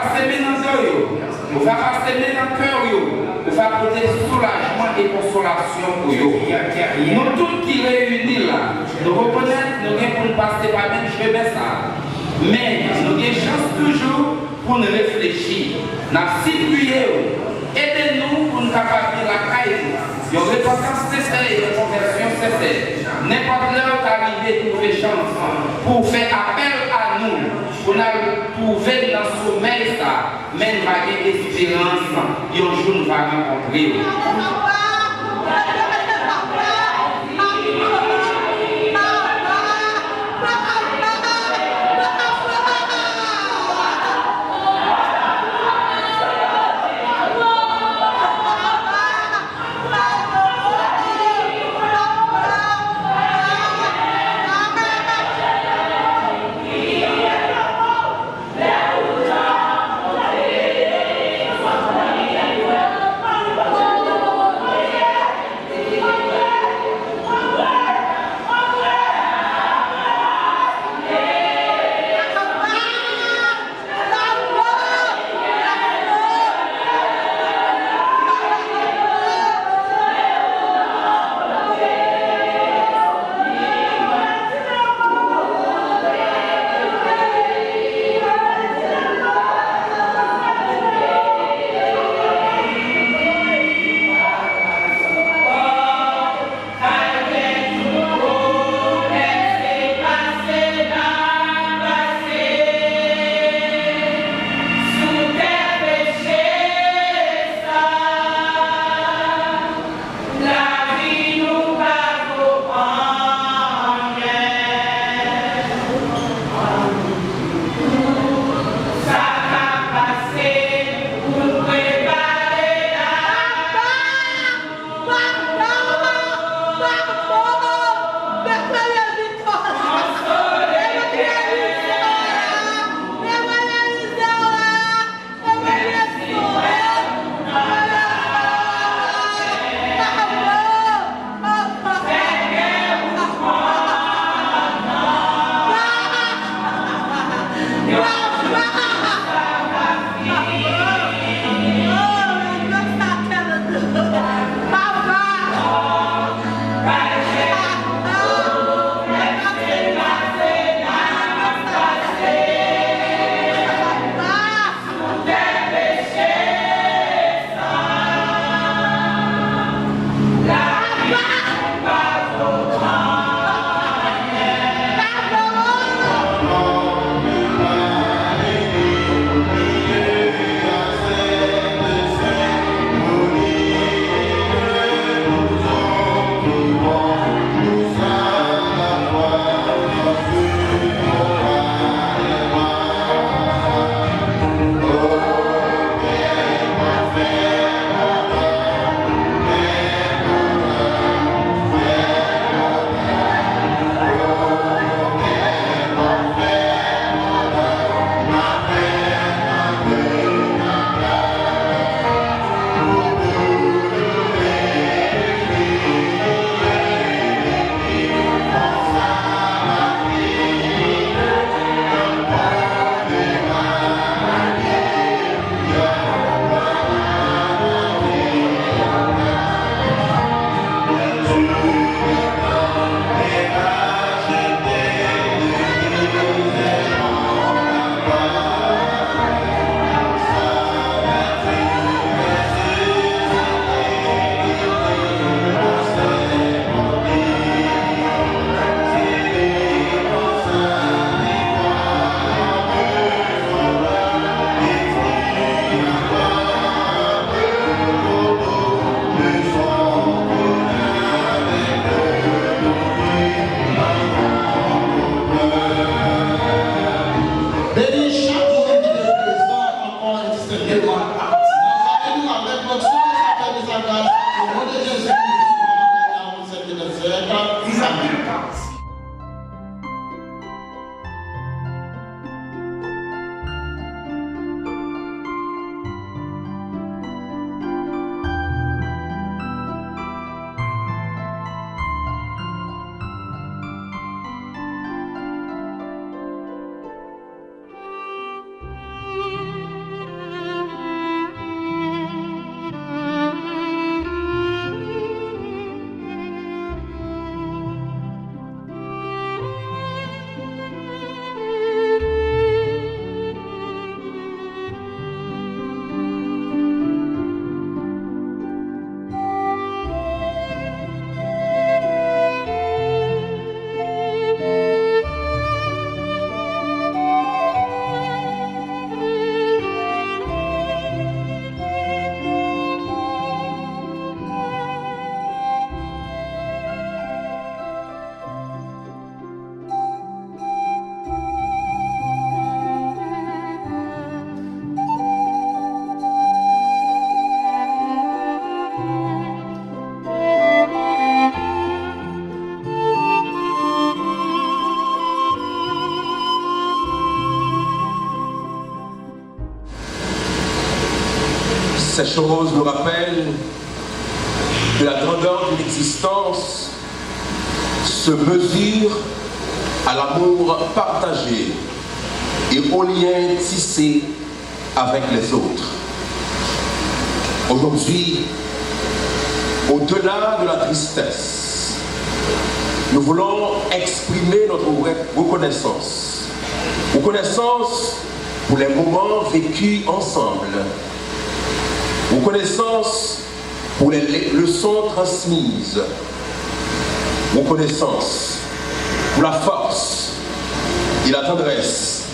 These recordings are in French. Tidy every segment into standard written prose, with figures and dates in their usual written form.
pas s'aimer dans le cœur, on va pas s'aimer dans le cœur, on va porter soulagement et consolation pour eux. Nous tous qui réunis là, nous reconnaissons, nous avons pour nous passer par même chemin ça. Mais nous avons chance toujours pour nous réfléchir. Nous avons situé, aidez-nous pour nous capables de la caille. Il y a une repentance sincère et une conversion sincère. N'importe l'heure qu'arriver trouver chance pour faire appel à nous, pour nous trouver dans le sommeil ça, même malgré l'espérance, un jour nous va rencontrer. Ces choses nous rappellent que la grandeur d'une existence se mesure à l'amour partagé et au lien tissé avec les autres. Aujourd'hui, au-delà de la tristesse, nous voulons exprimer notre reconnaissance. Reconnaissance pour les moments vécus ensemble. Reconnaissance pour les leçons transmises. Reconnaissance pour la force et la tendresse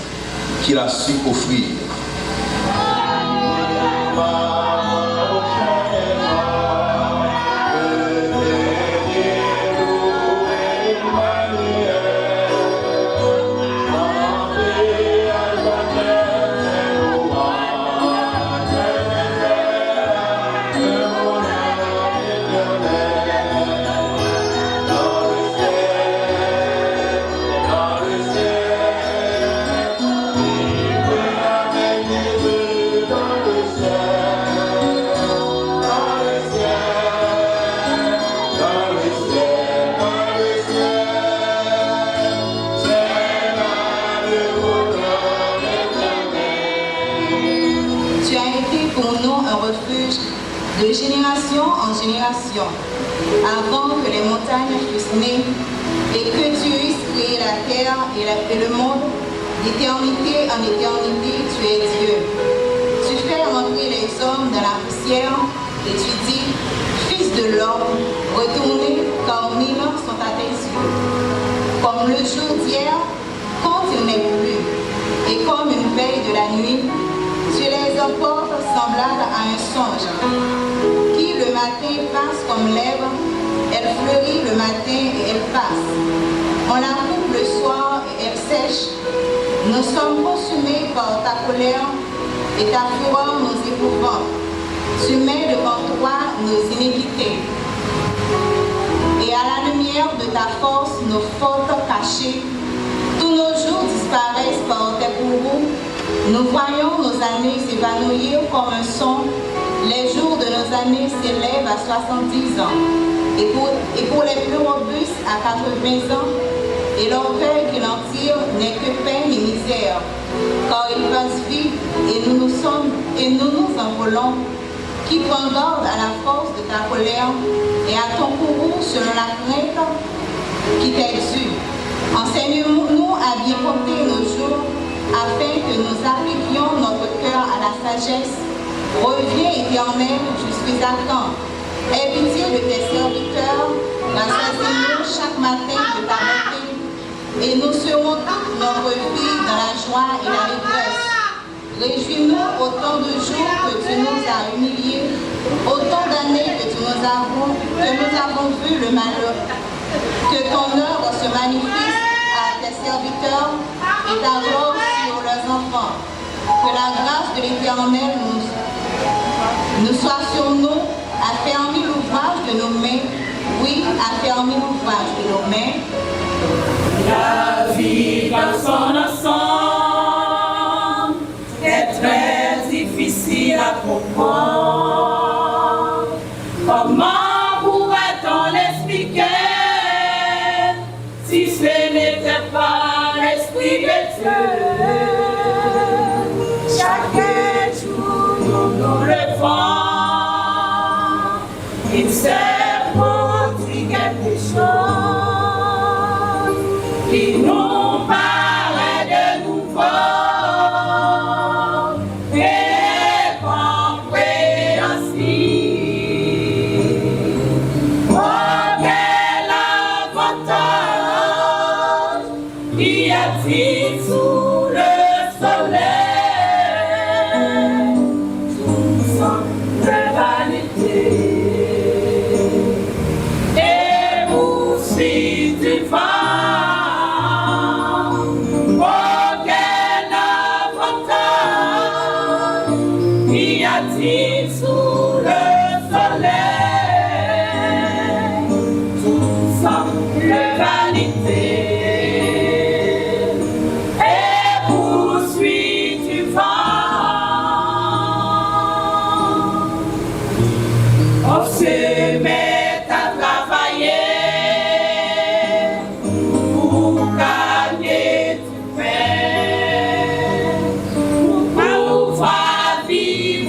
qu'il a su offrir. De génération en génération, avant que les montagnes fussent nées et que tu eusses créé la terre et le monde, d'éternité en éternité, tu es Dieu. Tu fais rentrer les hommes dans la poussière et tu dis, Fils de l'homme, retournez car 1000 ans sont à tes yeux. Comme le jour d'hier, quand il n'est plus, et comme une veille de la nuit, tu les emportes semblables à un songe, qui le matin passe comme l'herbe, elle fleurit le matin et elle passe. On la coupe le soir et elle sèche. Nous sommes consumés par ta colère et ta fureur nous épouvante. Tu mets devant toi nos iniquités. Et à la lumière de ta force, nos fautes cachées, tous nos jours disparaissent par tes courroux. Nous voyons nos années s'évanouir comme un son. Les jours de nos années s'élèvent à 70 ans. Et pour les plus robustes, à 80 ans. Et l'orgueil qu'ils en tirent n'est que peine et misère. Car ils passent vite et nous nous envolons. Qui prend garde à la force de ta colère et à ton courroux selon la crainte qui t'est due. Enseigne-nous à bien compter nos jours, afin que nous appliquions notre cœur à la sagesse. Reviens, Éternel, je suis à quand. Aie pitié de tes serviteurs, rassasiez-nous chaque matin de ta bonté, et nous serons toute notre vie dans la joie et la régresse. Réjouis-nous autant de jours que tu nous as humiliés, autant d'années que nous avons vu le malheur. Que ton œuvre se manifeste à tes serviteurs et ta gloire sur leurs enfants. Que la grâce de l'Éternel nous soit sur nous, affermis l'ouvrage de nos mains. Oui, affermis l'ouvrage de nos mains. La vie dans son ensemble est très difficile à comprendre. Comment pourrait-on l'expliquer si ce n'était pas l'Esprit de Dieu? Chaque jour nous nous levons, il s'est produit quelque chose qui nous paraît de nouveau et compréhensible. Oh, quel avantage y a-t-il sous le soleil? Tout semble vanité. Et poursuit du vent. Oh, quel avantage y a-t-il sous le soleil? Tout semble vanité. Et poursuit du vent.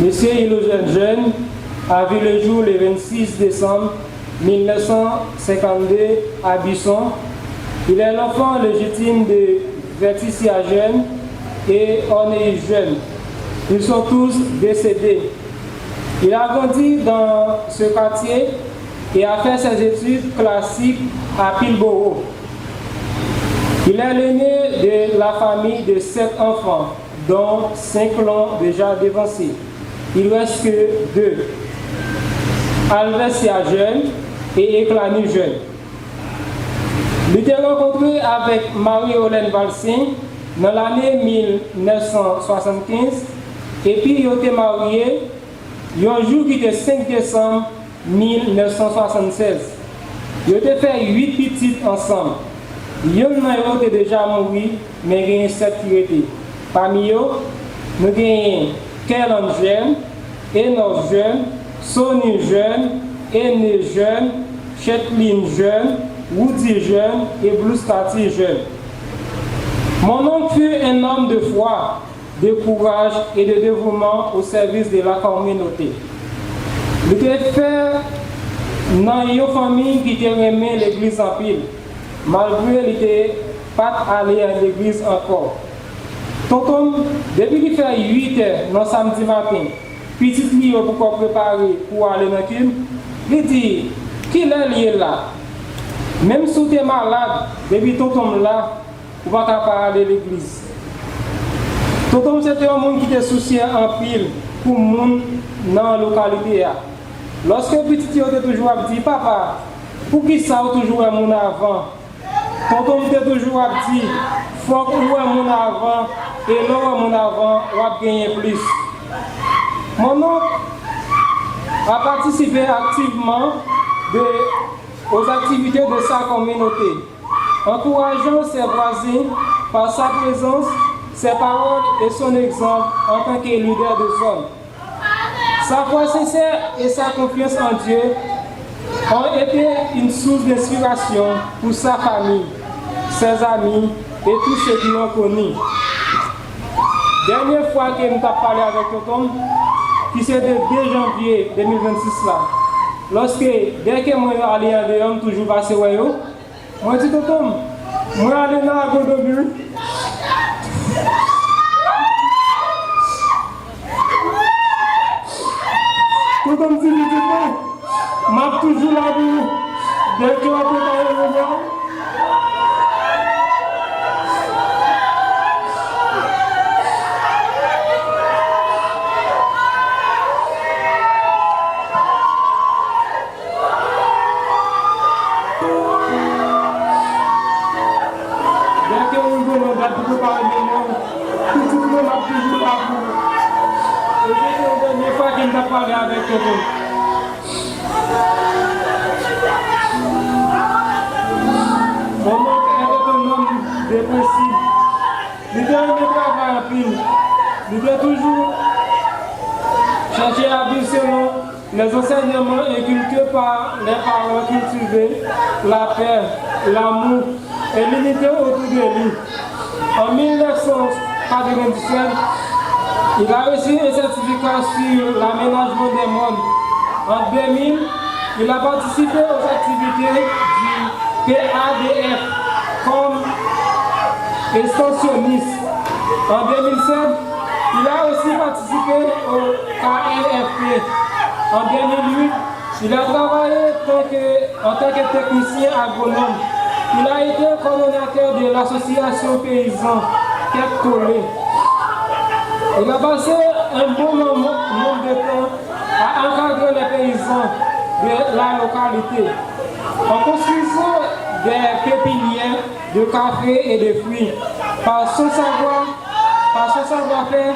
Monsieur Ilogène Jeune a vu le jour le 26 décembre 1952 à Buisson. Il est l'enfant légitime de Verticia Jeune et Ornéis Jeune. Ils sont tous décédés. Il a grandi dans ce quartier et a fait ses études classiques à Pilboro. Il est l'aîné de la famille de 7 enfants, dont 5 l'ont déjà dévancé. Il ne reste que 2. Alvesia Jeune et Éclani Jeune. Il était rencontré avec Marie-Hélène Valsin dans l'année 1975 et puis il a été marié un jour qui était 5 décembre 1976. Ils ont fait 8 petites ensemble. Il y en a qui déjà mort, mais il y a 7 qui étaient. Parmi eux, nous avons Kellen Jeune, Enoch Jeune, Sonny Jeune, Aîné Jeune, Chetlin Jeune, Woody Jeune et Bruce Cathy Jeune. Mon oncle fut un homme de foi, de courage et de dévouement au service de la communauté. Il était fait dans une famille qui aimait l'église en pile, malgré qu'il n'était pas allé à l'église encore. Tonton, depuis qu'il fait 8 heures dans samedi matin, petit lieu pour préparer pour aller dans le film, il dit qu'il est lié là. Même si tu es malade, depuis tonton là, tu ne vas pas aller à l'église. Tonton, c'était un monde qui était soucié en pile pour le monde dans la localité. Lorsque petit était toujours dit, papa, pour qui ça toujours un monde avant? Tonton était toujours dit, il faut que vous un monde avant, et là, un monde avant, on va gagner plus. Mon oncle a participé activement aux activités de sa communauté, encourageant ses voisins par sa présence, ses paroles et son exemple en tant que leader de zone. Sa foi sincère et sa confiance en Dieu ont été une source d'inspiration pour sa famille, ses amis et tous ceux qui l'ont connu. Dernière fois que nous avons parlé avec Tonton, qui c'est le 2 janvier 2026 là, lorsque dès que moi allé à dehors, toujours passé ouais yo, moi dis Tonton, moi aller dans la Gondobule. Tonton me dit non, m'a toujours là pour dès que on peut parler de moi. Parler avec Tonton. Mon oncle était un homme dépressif. Il était un travail en pile. Il était toujours cherché à vivre selon les enseignements inculqués par les parents cultivés, la paix, l'amour et l'unité autour de lui. En 1997, il a reçu un certificat sur l'aménagement des mondes. En 2000, il a participé aux activités du PADF comme extensionniste. En 2007, il a aussi participé au KLFP. En 2008, il a travaillé en tant que technicien agronome. Il a été coordonnateur de l'association paysan Quête Collée. Il a passé un bon nombre de temps à encadrer les paysans de la localité en construisant des pépinières de café et de fruits. Par son savoir-faire,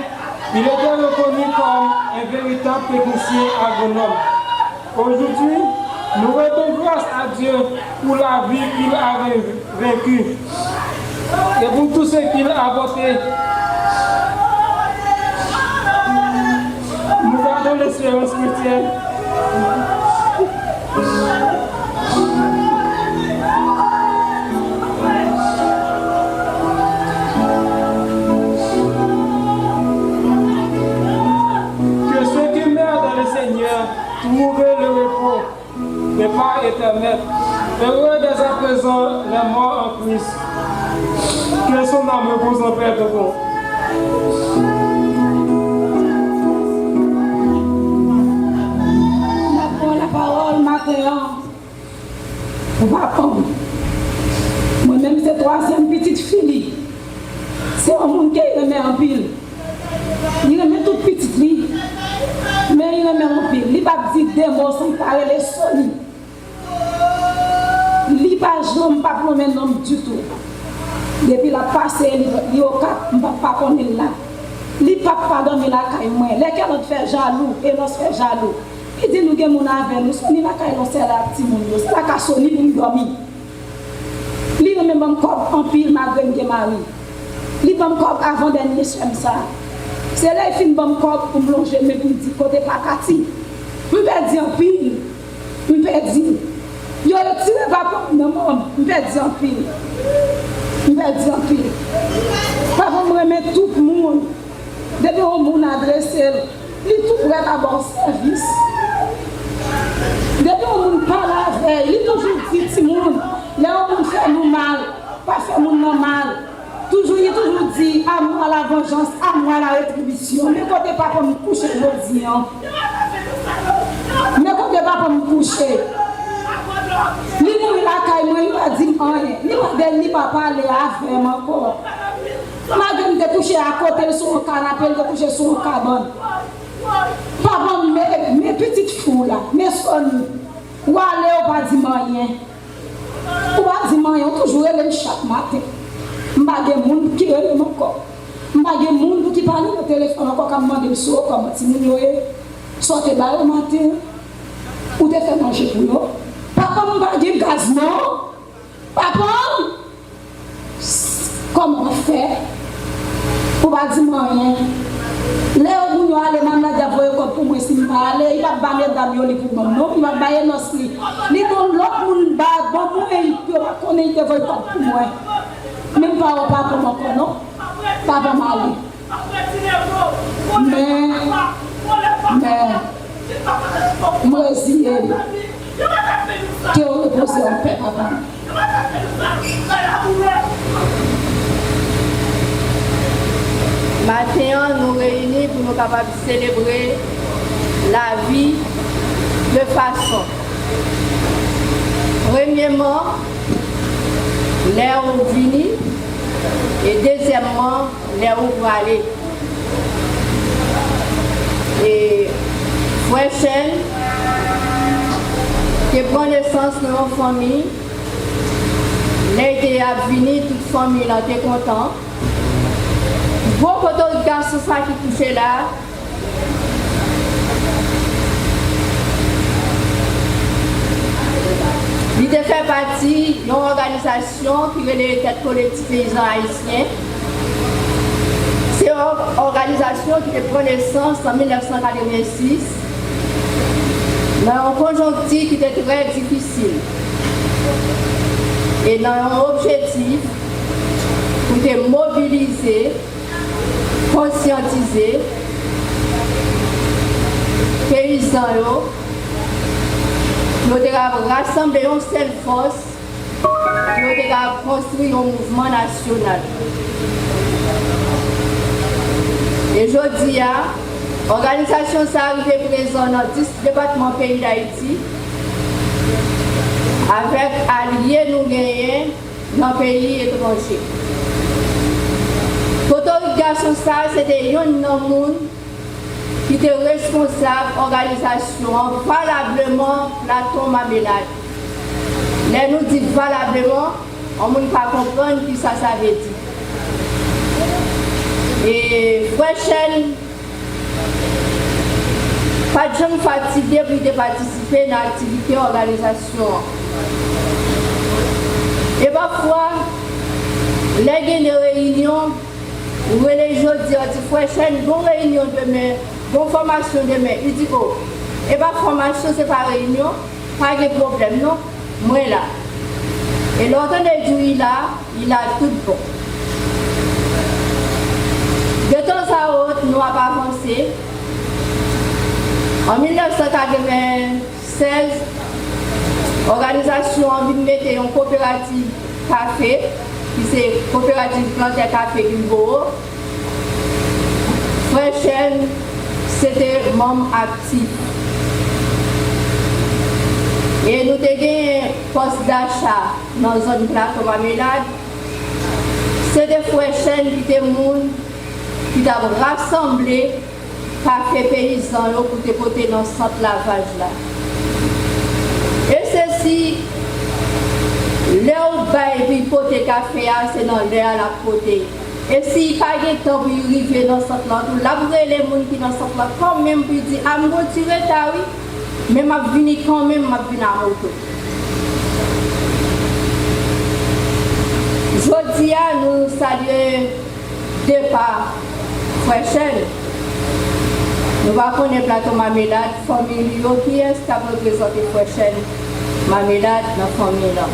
il était reconnu comme un véritable technicien agronome. Aujourd'hui, nous rendons grâce à Dieu pour la vie qu'il a vécue et pour tout ce qu'il a apporté. Nous gardons l'espérance chrétienne. Que trouver le repos, mais pas éternel. Heureux dès à présent les morts en Christ. Que son âme repose en paix de bon. La parole matin, papa, moi-même c'est troisième petite fille. C'est un monde qui remet en pile. Il remet toute petite fille, mais il remet en pile. Il ne va pas dire des mots sans parler les sons. Il ne va pas nommer nom du tout. Depuis la passée, il ne va pas connaître là. Il ne va pas dormir là. Lesquels on fait jaloux et on se fait jaloux. Il dit nous que mon avec nous, on la caille, on sert la petite monde, c'est la cassoni pour nous dormir. Lui même bon corps en pile malgré que mari. Lui bon corps avant dernier soir ça. C'est là il fin bon corps pour plonger mais pour dire côté pas Cathy. On peut dire en pile. On peut dire yo le tire pas comme non, on peut dire en pile. On peut dire en pile. Pas pour remettre tout le monde. Depuis au monde adressé, il tout prêt à bon service. Depuis on ne parle avec, il toujours dit tout le monde, là on fait nous mal, pas faire nous mal. Toujours, il toujours dit à moi la vengeance, à moi la rétribution. Mais quand tu pas pour me coucher, je dis. Mais quand tu pas pour me coucher, lui il a caillé, moi il a dit rien. Il m'a pas parlé avec moi encore. Malgré que je couché à côté sur mon canapé, je couché sur mon cabane. Papa, mes petites fous là, mes sons, ou aller au pas dire rien. Ou pas dire rien, toujours les chaque matin. Je n'ai pas de monde qui est mon corps. Je n'ai pas de monde qui parle au téléphone encore comme demander le soir, comme si nous sortez là au matin, ou te fait manger pour nous. Papa, je n'ai pas de gaz, non. Papa, comment faire? Ou pas dire rien. Là où nous allons aller pour moi, si nous allons, il va pas d'avion pour moi, non, il va pas nos sli. Les gens l'autre monde va bon moi il peut connaître pour moi. Même pas au papa mon non. Papa mal. Mais moi aussi que on repose en paix papa. Maintenant, nous réunis pour nous capables de célébrer la vie de façon. Premièrement, l'air où vini et deuxièmement, l'air où pour aller. Et frère Chen, qui prend naissance dans nos familles, l'air qui a venu, toute famille là, était content. Beaucoup d'autres garçons qui touchaient là. Il fait partie d'une organisation qui est les têtes collectives paysans haïtiens. C'est une organisation qui prend naissance en 1986 dans un conjonctif qui était très difficile. Et dans un objectif pour mobiliser, conscientiser paysans, nous devons rassembler une seule force, nous devons construire un mouvement national. Et je dis, l'organisation s'est arrivée présente dans 10 départements pays d'Haïti, avec alliés nous gagnés dans le pays étranger. L'autorisation, c'était un monde qui était responsable de l'organisation valablement Platon Mabelade. Mais nous disons valablement, on ne peut pas comprendre ce que ça veut dire. Et Frère, pas de gens fatigués pour participer dans l'activité de l'organisation. Et parfois, les réunions, où les gens disent, Frère, bonne réunion demain, bonne formation demain. Il dit, oh, et pas formation, c'est pas réunion, pas de problème, non, moi là. Et l'autre il a tout bon. De temps à autre, nous avons avancé. En 1996, l'organisation a envie de mettre une coopérative café, qui c'est coopérative Plantaire Café Gilboa. Frère Chen, c'était membre actif. Et nous avons un poste d'achat dans la zone plateau Marmelade. C'est des frères Chen qui ont rassemblé café paysan pour te porter dans ce centre lavage là. Et ceci, là où il faut porter café, c'est dans l'air à la côté. Et si pas de temps pour arriver dans ce centre là, tout là pour les gens qui dans ce centre là, quand même pour dire, ah, je vais retirer ta oui, mais je vais venir quand même, je vais venir à moto. Aujourd'hui, nous saluons départ Frère Chen. Nous allons connaître plateau Marmelade, famille qui est stable représentée Frère Chen. Marmelade dans la famille là.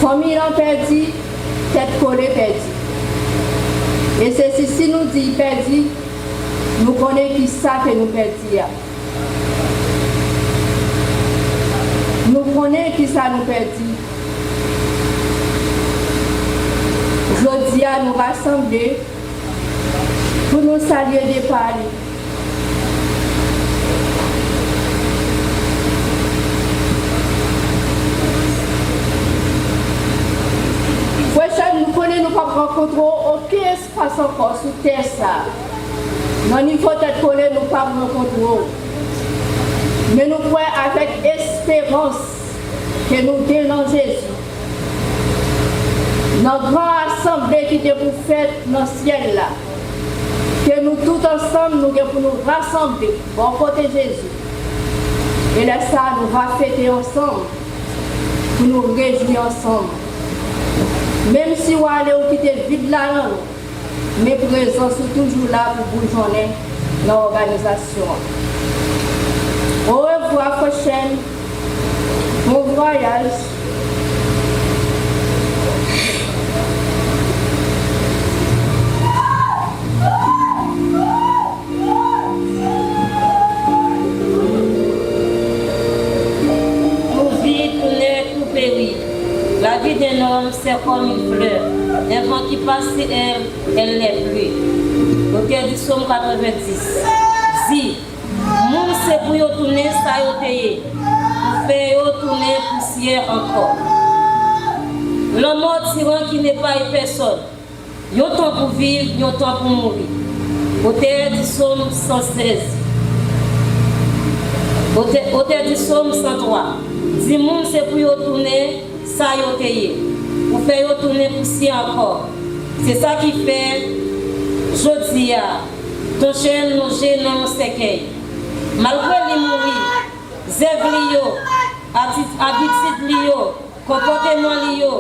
Famille là perdue, tête collée perdue. Et c'est si nous disons perdu, nous connaissons qui ça que nous perdons. Nous connaissons qui ça nous perdons. Aujourd'hui, nous rassembler pour nous saluer des paris. Prochaine, nous connaissons, nous ne rencontrons aucun espace encore sur terre. Dans le niveau de collé, nous ne rencontrons. Mais nous croyons avec espérance que nous sommes dans Jésus. Notre grande assemblée qui était pour faire dans le ciel là, que nous tous ensemble, nous pour nous rassembler pour côté Jésus. Et là, ça, nous va fêter ensemble, pour nous réjouir ensemble. Même si on allait quitter vide là, mes présences sont toujours là pour bourgeonner l'organisation. Au revoir, prochaine. Bon voyage. La vie d'un homme, c'est comme une fleur. Un vent qui passe sur elle, elle n'est plus. Auteur du psaume 90. Si, moun c'est pour y tourner, ça y est, pour faire y tourner poussière encore. L'homme mort tyran qui n'est pas une personne. Y a temps pour vivre, y a temps pour mourir. Auteur du psaume 116. Auteur du psaume 103. Si moun c'est pour y tourner, ça y est, pour faire tourner poussière encore. C'est ça qui fait, jodi a, ton chien nous gêne dans séquelles. Malgré les mourir, zèv liyo, habitude liyo, comportement liyo,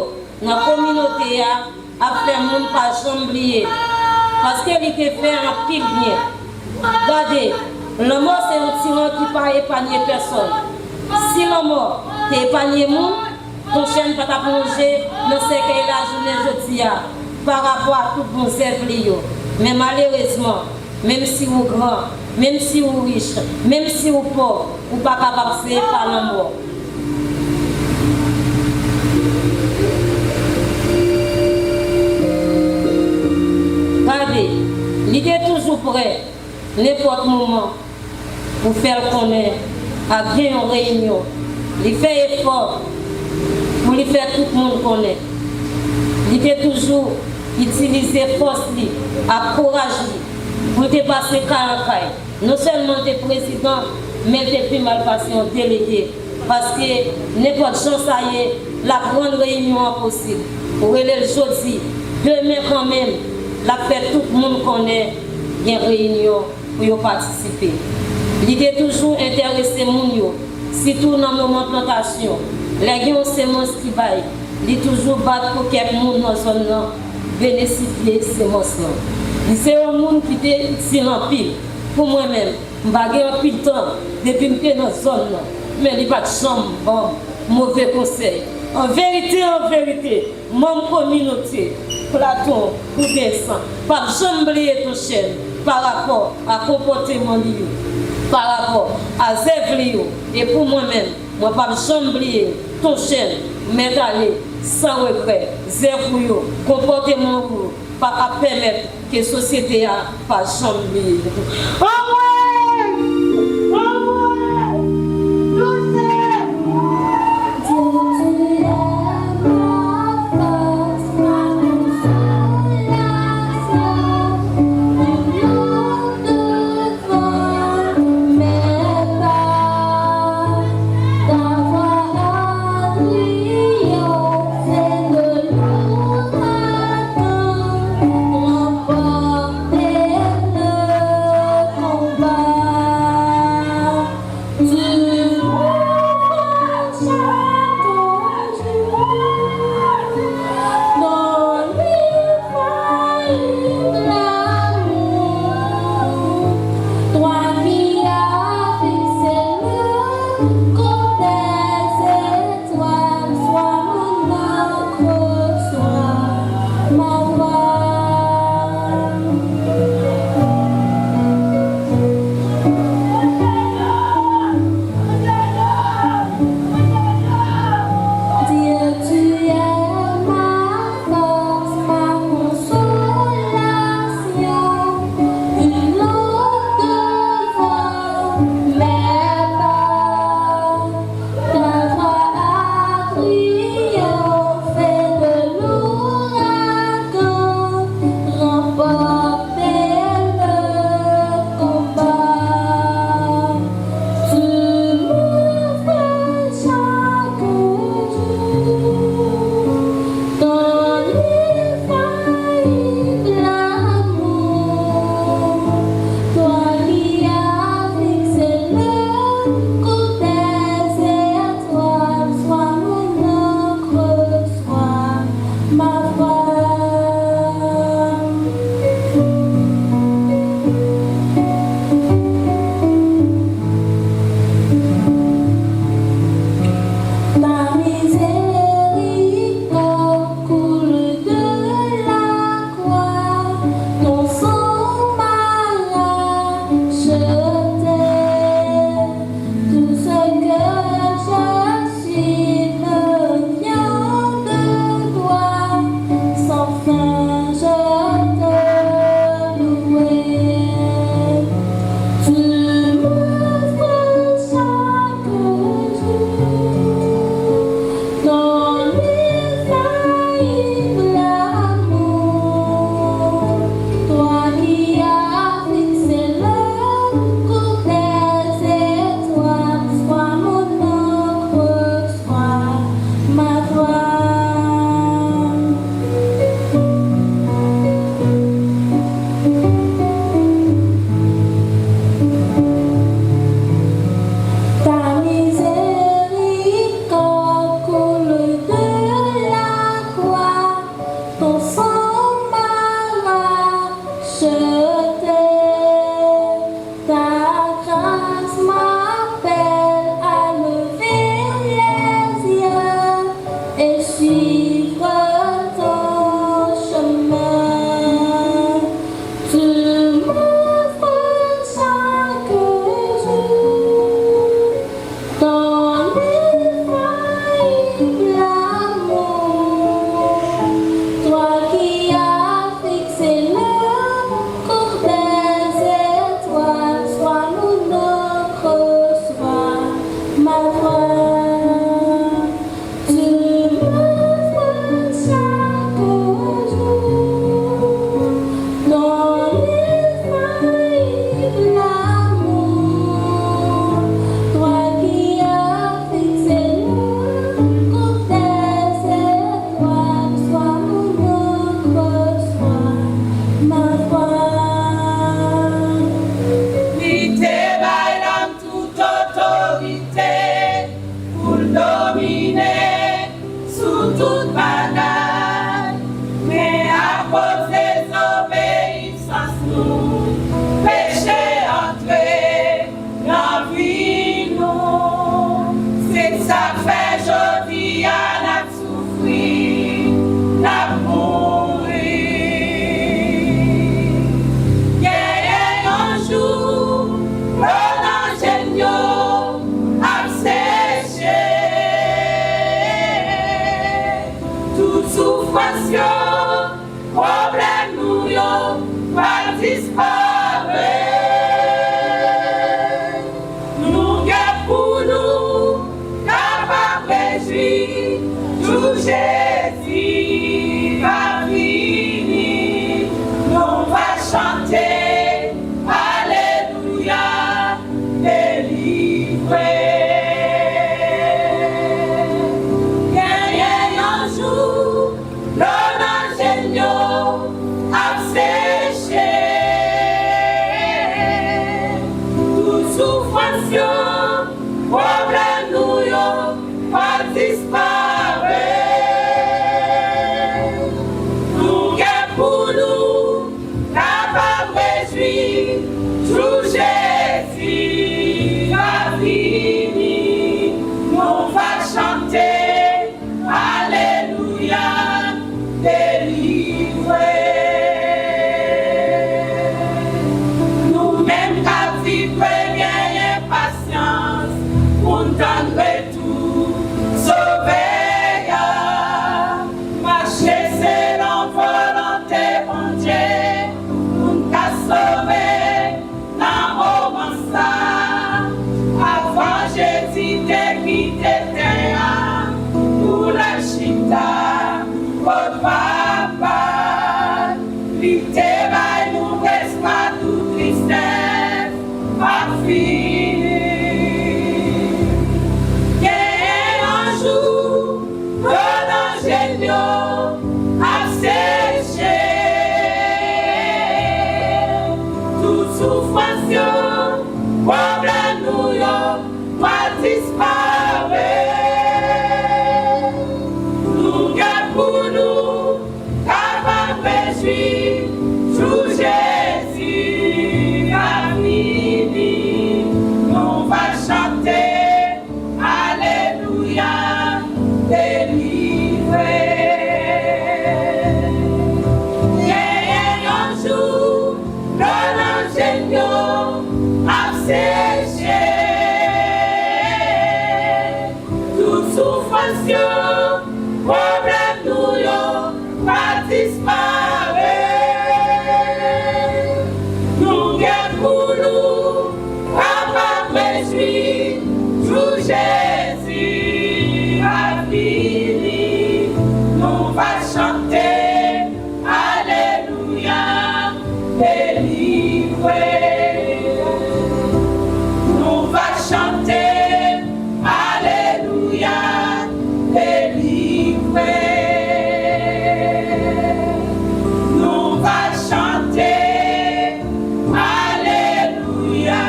dans la communauté a fait moun pas jamblier. Parce qu'elle était fait un pile bien. Regardez, le mort c'est un tyran qui pas épargner personne. Si le mort t'épargne moun, ton chien va ta plonger dans ce qu'est la journée aujourd'hui par rapport à tout bon zèvlio. Mais malheureusement, même si vous grand, même si vous riche, même si vous pauvre, vous pas capable de passer par la mort. Regardez, il est toujours prêt, n'importe moment, pour faire connaître à bien une réunion. Il fait effort. Pour lui faire tout le monde connaître. Il fait toujours utiliser force, à courage, pour te passer caille. Non seulement des présidents, mais des plus mal passés en délégué. Parce que n'importe chose, ça y est, la grande réunion est possible. Pour aller le jeudi, demain quand même, la fête, tout le monde connaît, il y a une réunion pour y participer. Il est toujours intéressé, surtout dans le moment de plantation. Les gens semences qui baillent, ils toujours battent pour que le monde dans la zone bénéficie de ces semences. C'est un monde qui est silent pile. Pour moi-même, je n'ai pas un pile de temps depuis que je suis dans la zone. Mais il n'y a pas de chambre, mauvais conseil. En vérité, mon communauté, Platon ou descend, pas jamais oublier ton chien. par rapport à comportement, par rapport à zèvre. Et pour moi-même, moi pas me oublier ton chaîne, mais aller sans regret, zèvre, comportement, pas permettre que la société a pas oublier. Combat Jésus va venir, nous va chanter, Alléluia, délivré. Nous-mêmes qu'à vivre, gagner patience, pour nous donner tout, sauver, marcher selon volonté, mon Dieu, pour nous sauver, dans moment ça, avant Jésus te quitté terre, pour la chita, pour papa, l'ité nous reste pas tout tristesse, pas fini. Et un jour, un ingénieux a séché toute souffrance, problème nous va disparaître. Nous gardons pour nous, capables de réjouir, jour Jésus va venir, nous va chanter, Alléluia, délivré. Et un jour, l'ingénieux a séché toute souffrance, problème nous va disparaître. Nous gardons pour nous, capables de réjouir, jour Jésus va venir, nous va chanter, Alléluia, délivré. Nous va chanter, Alléluia, délivré. Nous va chanter, Alléluia,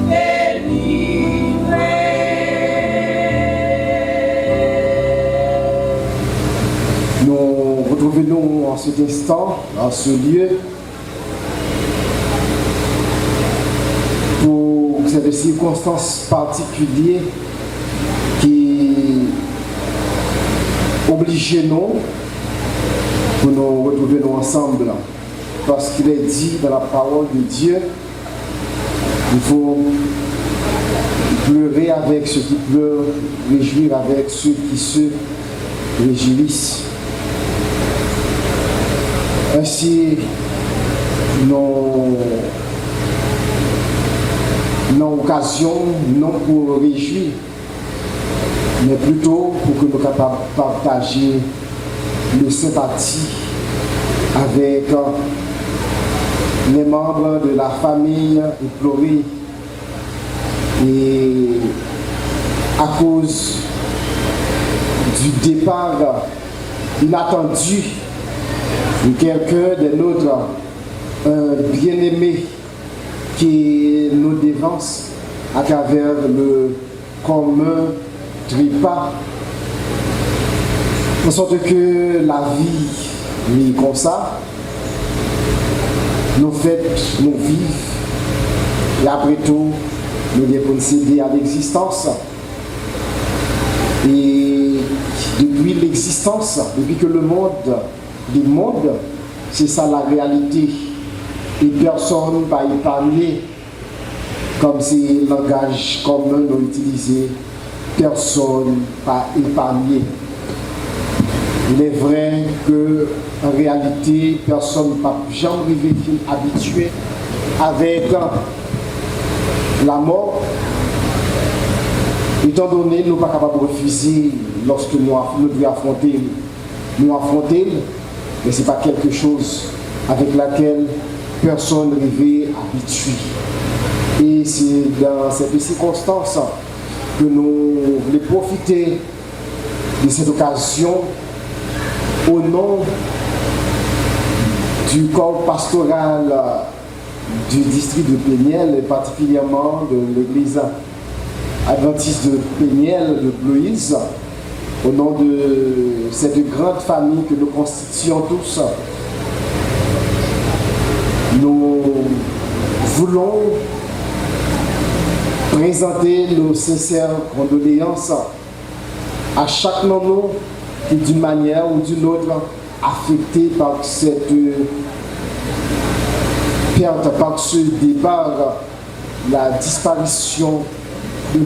délivré. Nous retrouvons en cet instant, en ce lieu, pour cette circonstance particulière qui oblige nous pour nous retrouver nous ensemble. Parce qu'il est dit dans la parole de Dieu, il faut pleurer avec ceux qui pleurent, réjouir avec ceux qui se réjouissent. Ainsi, nos occasions, non pour réjouir, mais plutôt pour que nous soyons capables de partager le sympathie avec les membres de la famille éplorée. Et à cause du départ inattendu de quelqu'un de nôtres, un bien-aimé qui nous dévance à travers le commun trépas, de sorte que la vie est comme ça, nos fêtes, nos vies, et après tout, nous devons céder à l'existence. Et depuis l'existence, depuis que le monde du monde, c'est ça la réalité. Et personne va épargner, comme si le langage commun nous utilisé, personne va épargner. Il est vrai qu'en réalité, personne ne va jamais habitué avec la mort, étant donné que nous ne sommes pas capables de refuser lorsque nous devons affronter, mais ce n'est pas quelque chose avec laquelle personne ne rêvait habitué. Et c'est dans cette circonstance que nous voulons profiter de cette occasion au nom du corps pastoral du district de Péniel, et particulièrement de l'église adventiste de Péniel, de Bloïse, au nom de cette grande famille que nous constituons tous. Nous voulons présenter nos sincères condoléances à chaque moment qui, d'une manière ou d'une autre, affecté par cette perte, par ce départ, la disparition du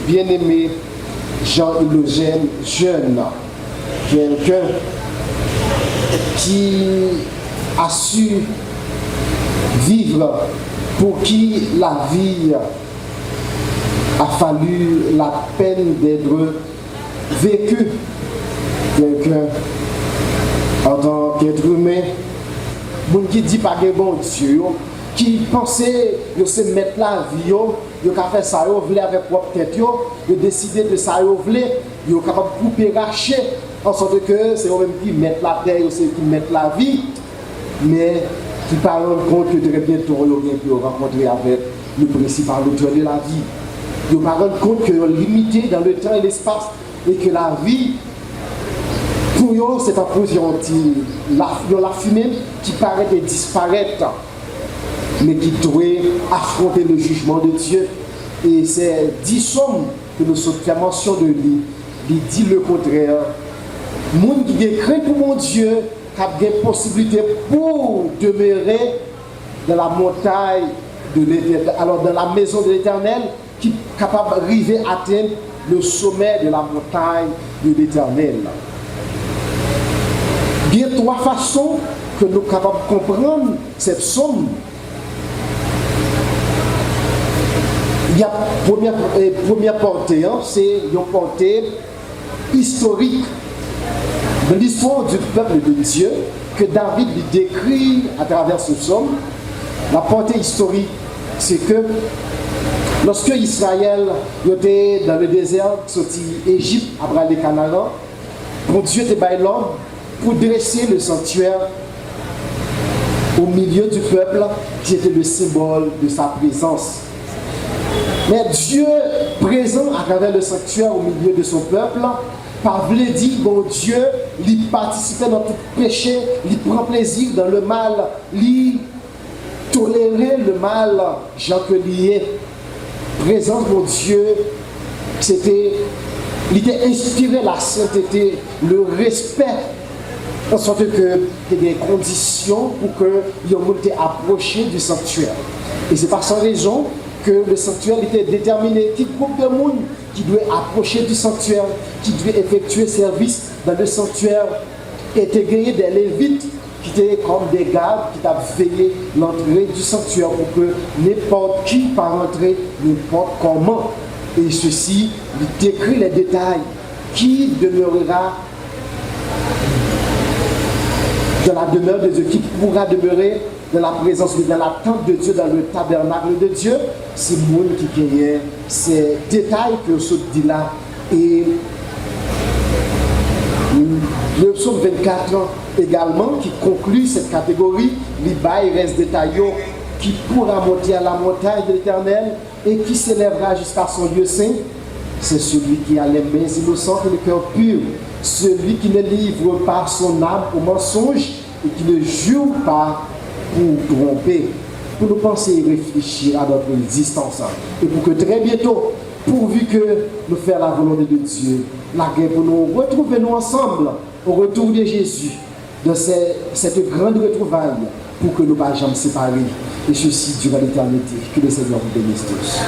bien-aimé Jean-Eugène Jeune, quelqu'un qui a su vivre, pour qui la vie a fallu la peine d'être vécue. Quelqu'un en tant qu'être humain, qui dit pas que bon Dieu, qui pensait de se mettre la vie, de faire ça, de avec propre tête, de décider de ça, de capable de couper, racher, en sorte que c'est eux-mêmes qui mettent la terre, c'est qui mettent la vie, mais qui ne rendent compte que très bientôt ils vont rencontrer avec le principal auteur de la vie. Ils ne rendent compte qu'ils sont limités dans le temps et l'espace et que la vie, pour eux, c'est un peu la fumée qui paraît et disparaître, mais qui doit affronter le jugement de Dieu. Et c'est 10 sommes que nous sommes fait mention de lui. Il dit le contraire. Monde qui décrit pour mon Dieu, qui a des possibilités pour demeurer dans la montagne de l'Éternel, alors dans la maison de l'Éternel, qui est capable d'arriver à atteindre le sommet de la montagne de l'Éternel. Il y a 3 façons que nous sommes capables de comprendre cette somme. Il y a première portée, c'est une portée historique de l'histoire du peuple de Dieu que David décrit à travers ce psaume. La portée historique, c'est que lorsque Israël était dans le désert, sorti Égypte, après les Canaan, pour Dieu était baillé l'ordre pour dresser le sanctuaire au milieu du peuple qui était le symbole de sa présence. Mais Dieu présent à travers le sanctuaire au milieu de son peuple, par voulu dire, bon Dieu, il participait dans tout péché, il prend plaisir dans le mal, il tolérait le mal, Jean que lié. Présence, mon Dieu, il était inspiré la sainteté, le respect, en sorte que il y a des conditions pour que les gens soient approchés du sanctuaire. Et c'est par sa raison que le sanctuaire était déterminé. Qui groupe de monde qui doit approcher du sanctuaire, qui doit effectuer service dans le sanctuaire, était gagné des lévites qui étaient comme des gardes qui avaient veillé l'entrée du sanctuaire pour que n'importe qui pas rentrer n'importe comment. Et ceci, il décrit les détails qui demeurera dans la demeure de Dieu, qui pourra demeurer dans la présence, dans la tente de Dieu, dans le tabernacle de Dieu. C'est le monde qui gagne ces détails que je dis là. Et le psaume 24 également, qui conclut cette catégorie, il reste détaillé qui pourra monter à la montagne de l'Éternel et qui s'élèvera jusqu'à son lieu saint. C'est celui qui a les mains innocentes et le cœur pur, celui qui ne livre pas son âme au mensonge et qui ne jure pas pour tromper, pour nous penser et réfléchir à notre existence. Et pour que très bientôt, pourvu que nous fassions la volonté de Dieu, la guerre pour nous retrouver nous ensemble au retour de Jésus, dans cette grande retrouvaille, pour que nous ne soyons jamais séparés. Et ceci durant l'éternité. Que le Seigneur vous bénisse tous.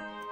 Thank you.